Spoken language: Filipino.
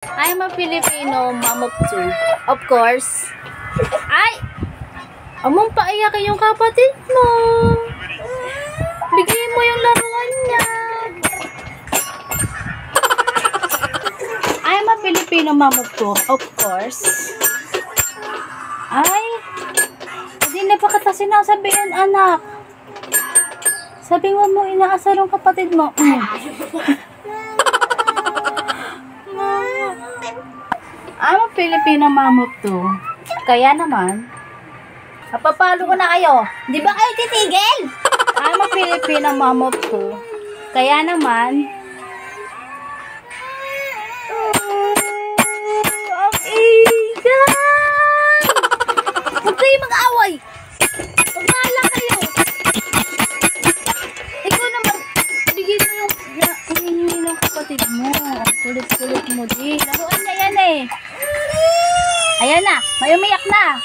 I'm a Filipino mom of two. Of course. Ay! Among paiyakin yung kapatid mo. Bigyan mo yung laruan niya. I'm a Filipino mom of two. Of course. Ay! Hindi na pa kita sinasabihin, anak. Sabi mo inaasar yung kapatid mo. I'm a Filipino mom of two. Kaya naman, napapalo ko na kayo. Di ba kayo titigil? I'm a Filipino mom of two. Kaya naman, huwag kayo mag-away. Pagmala kayo. Ikaw naman, bigyan mo yung hinihingi ng kapatid mo. Kulit-kulit mo din. Laruan niya yan eh. Ayan na, may umiyak na.